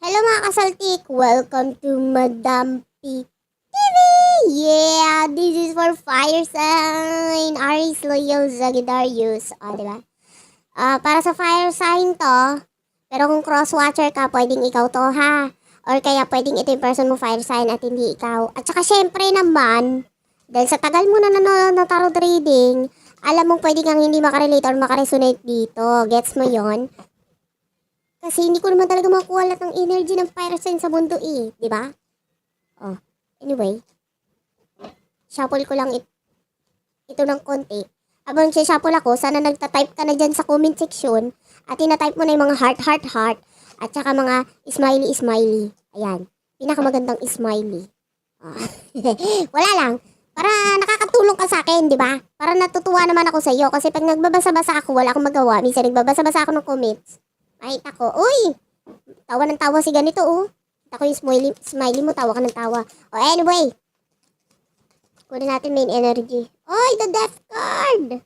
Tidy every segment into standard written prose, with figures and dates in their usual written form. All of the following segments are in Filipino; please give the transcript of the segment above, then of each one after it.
Hello mga kasaltik! Welcome to Madam P TV! Yeah! This is for fire sign! Aries, Leo, Sagittarius. O, diba? Para sa fire sign to, pero kung cross-watcher ka, pwedeng ikaw to ha. Or kaya pwedeng ito yung person mo fire sign at hindi ikaw. At saka syempre naman, dahil sa tagal mo na nanonood ng tarot reading, alam mong pwede kang hindi makarelate or makaresonate dito. Gets mo yon? Kasi hindi ko naman talaga makuha lahat ng energy ng fire sign sa mundo eh. Di ba? Oh, anyway. Shuffle ko lang ito ng konti. Habang shuffle ako, sana nagta-type ka na dyan sa comment section at tina-type mo na yung mga heart, heart, heart at saka mga smiley, smiley. Ayan. Pinakamagandang smiley. Ah. Wala lang. Para nakakatulong ka sa akin, di ba? Para natutuwa naman ako sa iyo kasi pag nagbabasa-basa ako, wala akong magawa. Minsan nagbabasa-basa ako ng comments. Makita ko, uy, tawa ng tawa si ganito, oh. Kita ko yung smiley mo, tawa ka ng tawa. Oh, anyway. Kunin natin main energy. Oy, the death card!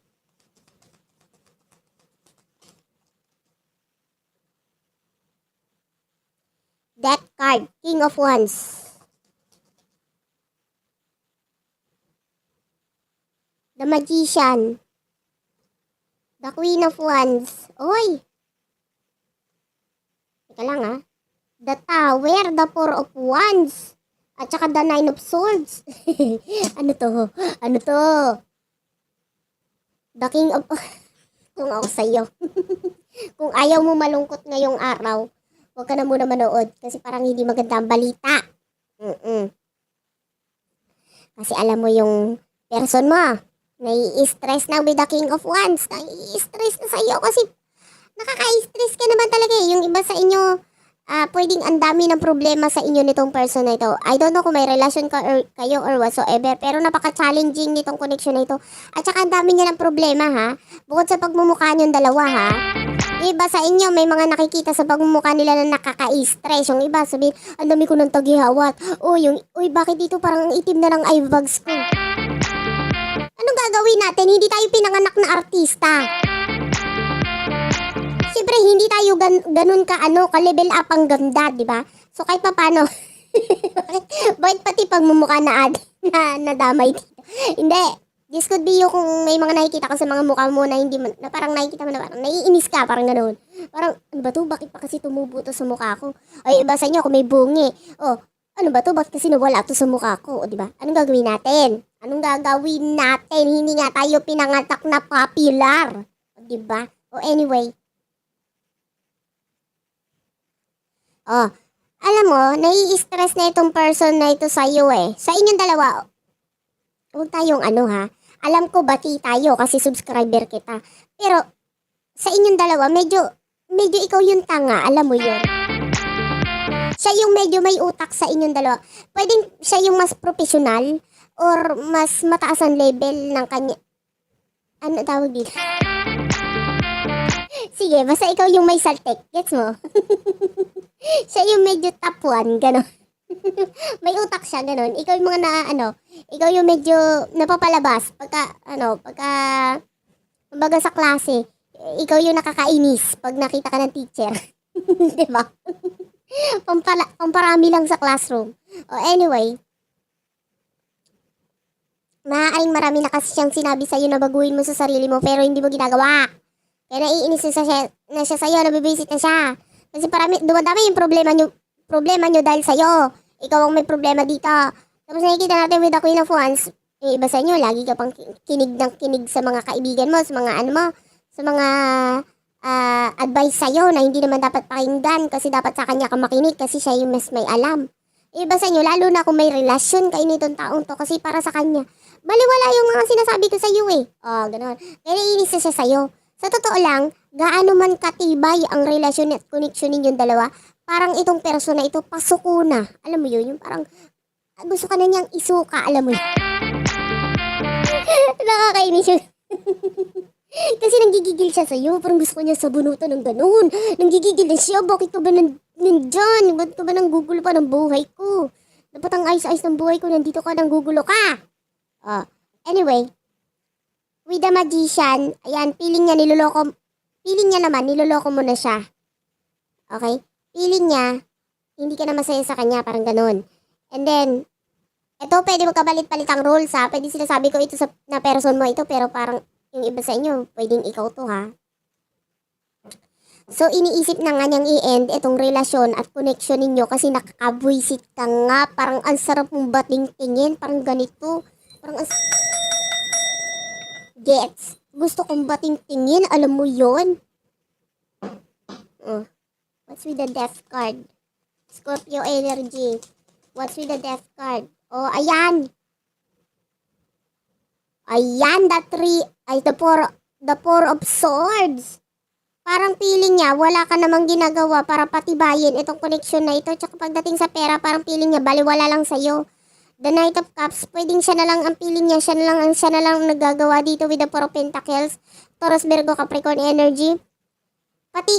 Death card, King of Wands. The Magician. The Queen of Wands. Oy! Teka lang, ah. The Tower, the Four of Wands. At saka the Nine of Swords. Ano to? Ano to? The King of... Kung ako sa'yo. Kung ayaw mo malungkot ngayong araw, huwag ka na muna manood. Kasi parang hindi maganda ang balita. Kasi alam mo yung person mo, nai-stress na with the King of Wands. Nai-stress na sa'yo kasi nakaka-stress ka naman talaga eh. Yung iba sa inyo, pwedeng ang dami ng problema sa inyo nitong person na ito. I don't know kung may relasyon ka or kayo or whatsoever, pero napaka-challenging nitong connection na ito. At saka ang dami niya ng problema ha. Bukod sa pagmumukha niyong dalawa ha. Yung iba sa inyo, may mga nakikita sa pagmumukha nila na nakaka-stress. Yung iba sabihin, ang dami ko ng tagihawat. Uy, bakit dito parang ang itim na ng eye bags ko? Anong gagawin natin? Hindi tayo pinanganak na artista. Siyempre, hindi tayo ganun ka-level up ang ganda, di ba? So, kahit pa paano, bakit pati pagmumukha na nadamay dito? Hindi. This could be yung kung may mga nakikita ka sa mga mukha mo na hindi man, na parang nakikita mo na parang naiinis ka, parang ganoon. Parang, ano ba to? Bakit pa kasi tumubo to sa mukha ko? Ay, iba sa inyo kung may bungi. Oh, ano ba to? Bakit kasi nawala to sa mukha ko? O, di ba? Anong gagawin natin? Anong gagawin natin? Hindi nga tayo pinangatak na popular. O, di ba? O, anyway. Oh, alam mo, nai-stress na itong person na ito sa iyo eh. Sa inyong dalawa, huwag tayong ano ha. Alam ko bati tayo kasi subscriber kita. Pero sa inyong dalawa, medyo ikaw yung tanga, alam mo yun. Siya yung medyo may utak sa inyong dalawa. Pwedeng siya yung mas professional or mas mataas ang level ng kanya. Ano tawag dito? Sige, basta ikaw yung may saltek. Gets mo? Siya yung medyo top 1, gano'n. May utak siya, gano'n. Ikaw yung mga ikaw yung medyo napapalabas kumbaga sa klase, ikaw yung nakakainis pag nakita ka ng teacher. Diba? Pamparami lang sa classroom. Anyway, maaaring marami na kasi siyang sinabi sa'yo na baguhin mo sa sarili mo pero hindi mo ginagawa. Kaya naiinis na siya sa'yo, nabibisit na siya. Kasi dumadami yung problema nyo dahil sa'yo. Ikaw ang may problema dito. Tapos nakikita natin with the Queen of Wands, yung iba sa inyo, lagi ka pang kinig ng kinig sa mga kaibigan mo, sa mga sa mga advice sa'yo na hindi naman dapat pakinggan kasi dapat sa kanya ka makinig kasi siya yung mas may alam. Yung iba sa inyo, lalo na kung may relasyon kayo nitong taong to kasi para sa kanya, baliwala yung mga sinasabi ko sa iyo eh. Gano'n. Kaya naiinis na siya sa'yo. Sa totoo lang, gaano man katibay ang relasyon at connection ninyong dalawa, parang itong person na ito, pasuko na. Alam mo yun, yung parang gusto ka na niyang isuka, alam mo yun. Nakakainis yun. Kasi nanggigigil siya sa'yo, parang gusto ko niya sabunutan ng ganoon. Nanggigigil na siya, bakit ka ba nandyan? Bakit ka ba nanggugulo pa ng buhay ko? Dapat ang ayos-ayos ng buhay ko, nandito ka, nanggugulo ka. Anyway, with the Magician, ayan, feeling niya niloloko mo na siya. Okay? Feeling niya, hindi ka na masaya sa kanya, parang ganun. And then, ito, pwede magkabalit-palit ang rules ha. Pwede sinasabi ko ito na person mo ito, pero parang yung iba sa inyo, pwedeng ikaw to ha. So, iniisip na nga niyang i-end itong relasyon at connection ninyo kasi nakakabwisit ka nga. Parang ang sarap mong bating tingin. Parang ganito. Parang gets. Gusto kong bating tingin. Alam mo yon. What's with the death card? Scorpio energy. What's with the death card? Oh, ayan. Ayan, the four of swords. Parang feeling niya, wala ka namang ginagawa para patibayin itong connection na ito. Tsaka pagdating sa pera, parang feeling niya, baliwala lang sa'yo. The Knight of Cups, pwedeng siya na lang ang feeling niya, siya na lang ang nagagawa dito with the Four of Pentacles, Taurus, Virgo, Capricorn energy. Pati,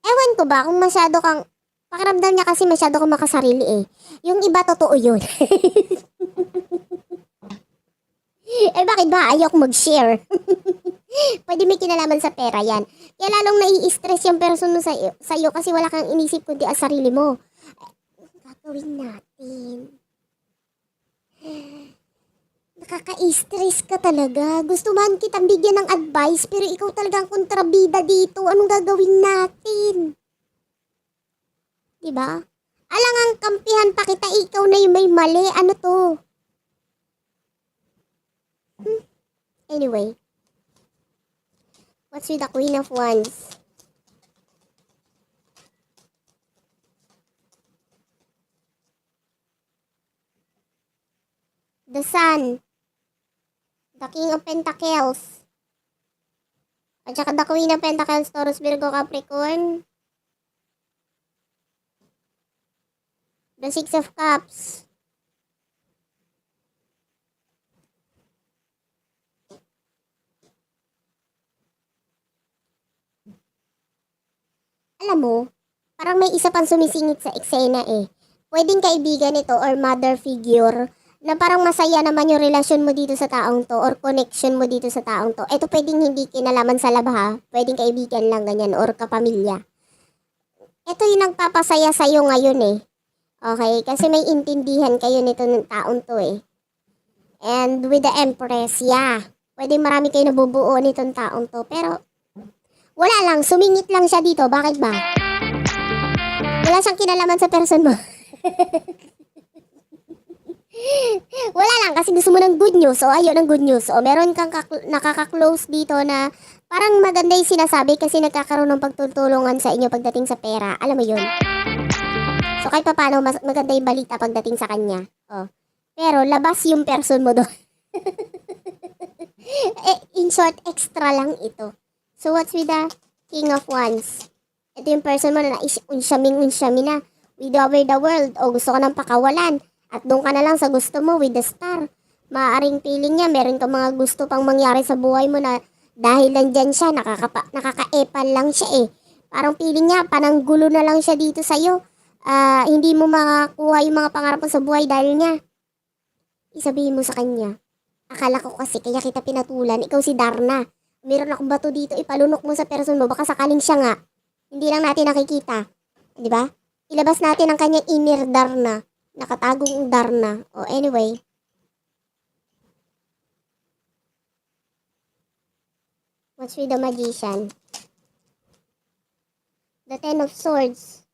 ewan ko ba kung masyado kang, pakiramdam niya kasi masyado kang makasarili eh. Yung iba, totoo yun. Bakit ba ayaw kong mag-share? Pwede may kinalaman sa pera yan. Kaya lalong nai-stress yung person mo sa'yo kasi wala kang inisip kundi ang sarili mo. Gagawin natin. Nakaka-stress ka talaga. Gusto man kitang bigyan ng advice pero ikaw talagang kontrabida dito. Anong gagawin natin? Diba? Alangang kampihan pa kita, ikaw na yung may mali. Ano to? Anyway. What's with the Queen of Wands? The Sun. The King of Pentacles. At saka the Queen of Pentacles, Taurus, Virgo, Capricorn. The Six of Cups. Alam mo, parang may isa pang sumisingit sa eksena eh. Pwedeng kaibigan ito or mother figure na parang masaya naman yung relasyon mo dito sa taong to or connection mo dito sa taong to. Ito pwedeng hindi kinalaman sa laba ha. Pwedeng kaibigan lang ganyan or kapamilya. Ito yung nagpapasaya sa'yo ngayon eh. Okay? Kasi may intindihan kayo nito ng taong to eh. And with the Empress, yeah. Pwedeng marami kayo nabubuo nitong taong to. Pero wala lang, sumingit lang siya dito. Bakit ba? Wala siyang kinalaman sa person mo. Wala lang, kasi gusto mo ng good news. O ayaw ng good news. O meron kang nakaka-close dito na parang maganda yung sinasabi kasi nagkakaroon ng pagtutulungan sa inyo pagdating sa pera. Alam mo yun? So kahit pa paano, maganda yung balita pagdating sa kanya. O. Pero labas yung person mo doon. In short, extra lang ito. So, what's with the King of Wands? Ito yung person mo na unsyami na. With over the world. O gusto ka ng pakawalan. At doon ka na lang sa gusto mo with the Star. Maaaring feeling niya, meron ka mga gusto pang mangyari sa buhay mo na dahil lang dyan siya, nakaka-epal lang siya eh. Parang feeling niya, pananggulo na lang siya dito sa'yo. Hindi mo makakuha yung mga pangarap mo sa buhay dahil niya. Isabihin mo sa kanya, akala ko kasi kaya kita pinatulan, ikaw si Darna. Meron akong bato dito, ipalunok mo sa person mo, baka sakaling siya nga. Hindi lang natin nakikita. Di ba? Ilabas natin ang kanyang inner Darna. Nakatagong Darna. O anyway. What's with the Magician? The Ten of Swords.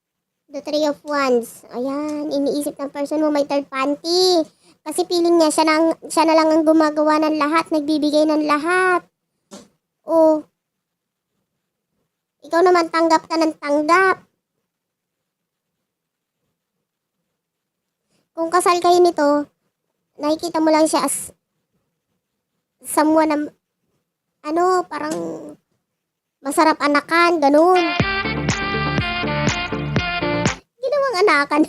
The Three of Wands. Ayan, iniisip ng person mo may third panty. Kasi feeling niya, siya na lang ang gumagawa ng lahat, nagbibigay ng lahat. O, ikaw naman tanggap ka ng tanggap. Kung kasal kayo nito, nakikita mo lang siya as someone na, parang masarap anakan, ganun. Ginawang anakan.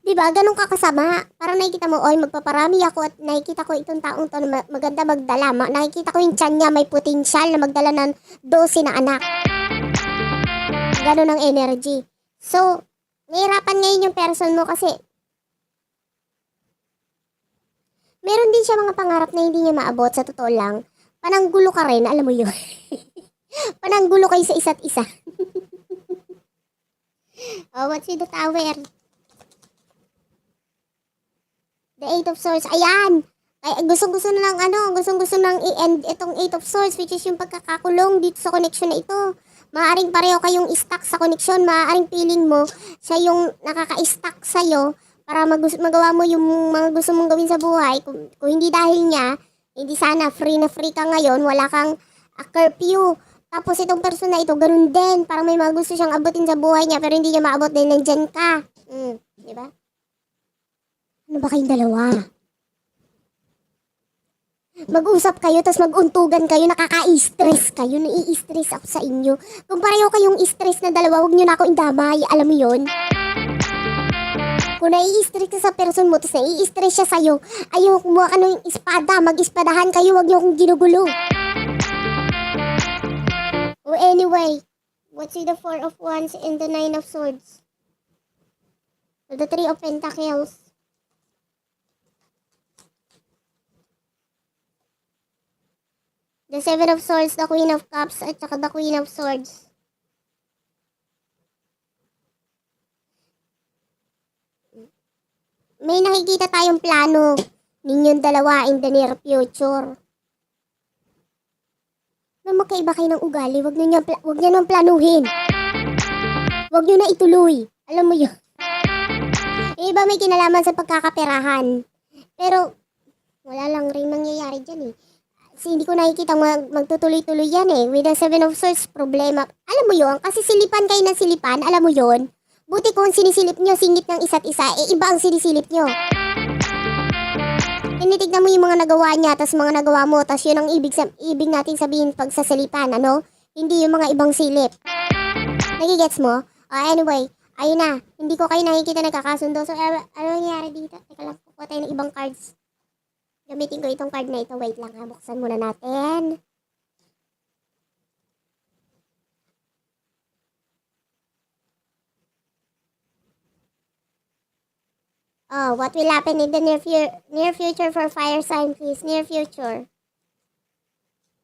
Diba, ganun ka kasama. Parang nakikita mo, oy, magpaparami ako at nakikita ko itong taong to na maganda magdala. Nakikita ko yung tiyan niya may potensyal na magdala ng 12 na anak. Ganun ang energy. So, nahirapan ngayon yung person mo kasi meron din siya mga pangarap na hindi niya maabot sa totoo lang. Pananggulo ka rin, alam mo yun. Pananggulo kayo sa isa't isa. Oh, what's with the tower? The Eight of Swords. Ayan! Ay, gustong-gusto na lang gustong-gusto nang i-end itong Eight of Swords, which is yung pagkakakulong dito sa connection na ito. Maaring pareho kayong stuck sa connection, maaring feeling mo siya yung nakaka-stuck sa'yo para magawa mo yung mga gusto mong gawin sa buhay. Kung hindi dahil niya, hindi sana free na free ka ngayon, wala kang curfew. Tapos itong person na ito, ganun din. Parang may mga gusto siyang abutin sa buhay niya pero hindi niya maabot dahil nandyan ka. Di ba? Ano ba kayong dalawa? Mag-usap kayo, tapos mag-untugan kayo, nakaka-stress kayo, nai-stress ako sa inyo. Kung pareho kayong stress na dalawa, huwag nyo na ako indamay, alam mo yun? Kung nai-stress ka sa person mo, tapos nai-stress siya sa'yo, ayaw kumuha ka ng espada, mag-espadahan kayo, huwag nyo akong ginugulo. Oh, anyway, what's with the Four of Wands and the Nine of Swords? The Three of Pentacles. The Seven of Swords, the Queen of Cups, at saka the Queen of Swords. May nakikita tayong plano ninyong dalawa in the near future. Na magkaiba kayo ng ugali, wag nyo nang planuhin. Wag nyo na ituloy. Alam mo yun. Iba may kinalaman sa pagkakaperahan. Pero, wala lang rin mangyayari dyan eh. Kasi hindi ko nakikita magtutuloy-tuloy yan eh. With the Seven of Swords, problema. Alam mo yun, kasi silipan kayo ng silipan, alam mo yun. Buti kung sinisilip nyo, singit ng isa't isa, iba ang sinisilip nyo. Tinitignan mo yung mga nagawa niya, tas mga nagawa mo, tas yun ang ibig natin sabihin pagsasalipan, ano? Hindi yung mga ibang silip. Nagigets mo? Anyway, ayun na. Hindi ko kayo nakikita nagkakasundo. So, ano nangyari dito? Teka lang, kukuha tayo ng ibang cards. Gamitin ko itong card na ito. Wait lang ha. Buksan muna natin. Oh, what will happen in the near future for fire sign, please? Near future.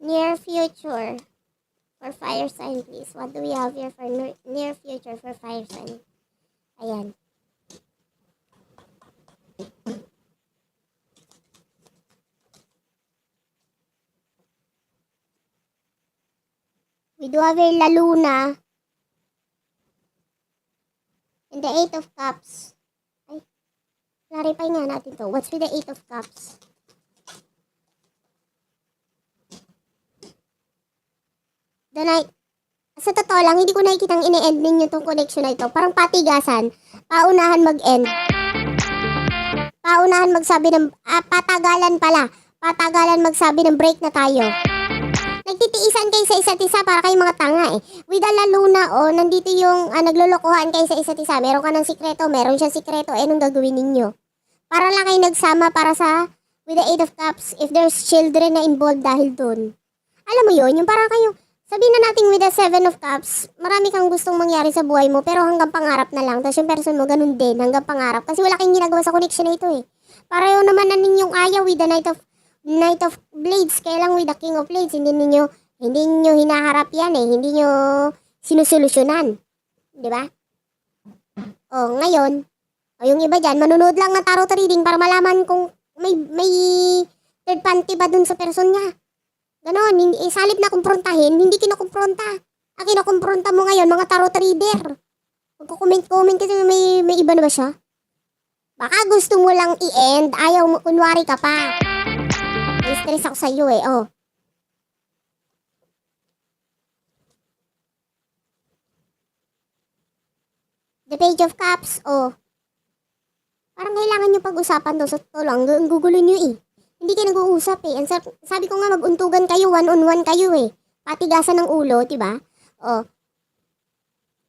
Near future for fire sign, please. What do we have here for near future for fire sign? Ayan. We do have here La Luna. And the Eight of Cups. Ay, clarify nga natin to. What's with the Eight of Cups? The Knight. Sa totoo lang, hindi ko nakikitang ini-end ninyo tong connection na ito. Parang patigasan. Paunahan mag-end. Paunahan magsabi ng... patagalan pala. Patagalan magsabi ng break na tayo. Nagtitiisan kayo sa isa't isa para kayong mga tanga eh. With the La Luna, nandito yung naglolokohan kayo sa isa't isa. Meron ka ng sikreto, meron siyang sikreto. Anong gagawin ninyo? Para lang kayo nagsama para sa... With the Eight of Cups, if there's children na involved dahil dun. Alam mo yun, yung parang kayo... Sabihin na natin with the Seven of Cups, marami kang gustong mangyari sa buhay mo pero hanggang pangarap na lang. Tapos yung person mo ganun din, hanggang pangarap. Kasi wala kayong ginagawa sa connection na ito eh. Pareho naman na ninyong ayaw with the Knight of Blades. Kaya lang with the King of Blades, hindi ninyo hinaharap yan eh. Hindi nyo sinusolusyonan. Di ba? Ngayon, yung iba dyan, manunood lang ng tarot reading para malaman kung may third party ba dun sa person niya. Ganon, salip na kumprontahin, hindi kinukumpronta. Ang kinukumpronta mo ngayon, mga tarot reader. Magko-comment kasi may iba na ba siya? Baka gusto mo lang i-end, ayaw mo, kunwari ka pa. Stress ako sa iyo eh, The Page of Cups, Parang kailangan nyo pag-usapan daw sa totoo lang, ang gugulo nyo eh. Hindi kayo nag-uusap eh. Sabi ko nga maguntugan kayo, one-on-one kayo eh. Patigasan ng ulo, diba?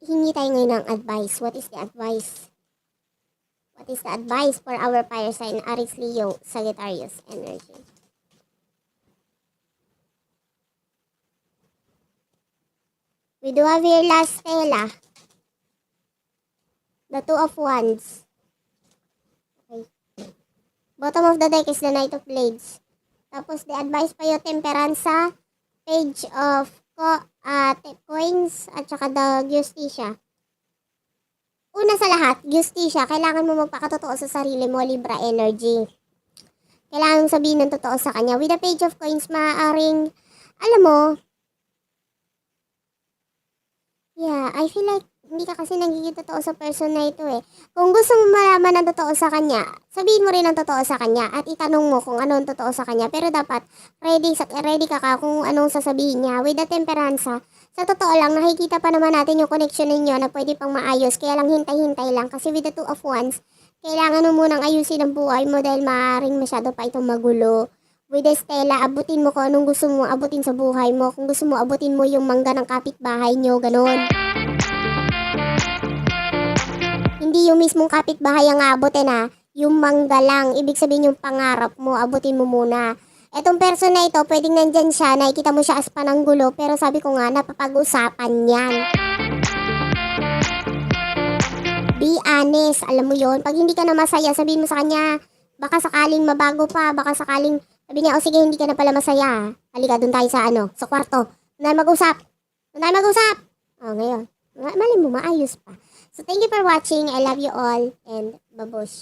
Hingi tayo ngayon ng advice. What is the advice? What is the advice for our fire sign, Aries, Leo, Sagittarius energy? We do have here last Stella. The Two of Wands. Bottom of the deck is the Knight of Blades. Tapos, the advice pa yung Temperance sa Page of Coins at saka the Justicia. Una sa lahat, Justisya, kailangan mo magpakatotoo sa sarili mo, Libra energy. Kailangan mong sabihin ng totoo sa kanya. With the page of coins, maaaring, alam mo, yeah, I feel like hindi ka kasi nagiging totoo sa person na ito eh. Kung gusto mo malaman ng totoo sa kanya, sabihin mo rin ang totoo sa kanya at itanong mo kung ano ang totoo sa kanya. Pero dapat ready ka kung anong sasabihin niya. With the temperance, sa totoo lang, nakikita pa naman natin yung connection ninyo na pwede pang maayos. Kaya lang hintay-hintay lang. Kasi with the two of wands, kailangan mo munang ayusin ang buhay mo dahil maaaring masyado pa itong magulo. With the Stella, abutin mo kung anong gusto mo abutin sa buhay mo. Kung gusto mo abutin mo yung mangga ng kapitbahay nyo, ganun. Hindi yung mismong kapitbahay ang aabutin ha. Yung mangga lang. Ibig sabihin yung pangarap mo, abutin mo muna. Etong person na ito, pwedeng nandyan siya, nakikita mo siya as pananggulo, pero sabi ko nga, napapag-usapan yan. Be honest, alam mo yon. Pag hindi ka na masaya, sabihin mo sa kanya, baka sakaling mabago pa, baka sakaling, sabi niya, o sige, hindi ka na pala masaya. Halika, dun tayo sa kwarto. Doon tayo mag-usap. O, ngayon. Mali mo, maayos pa. So, thank you for watching. I love you all, and babush.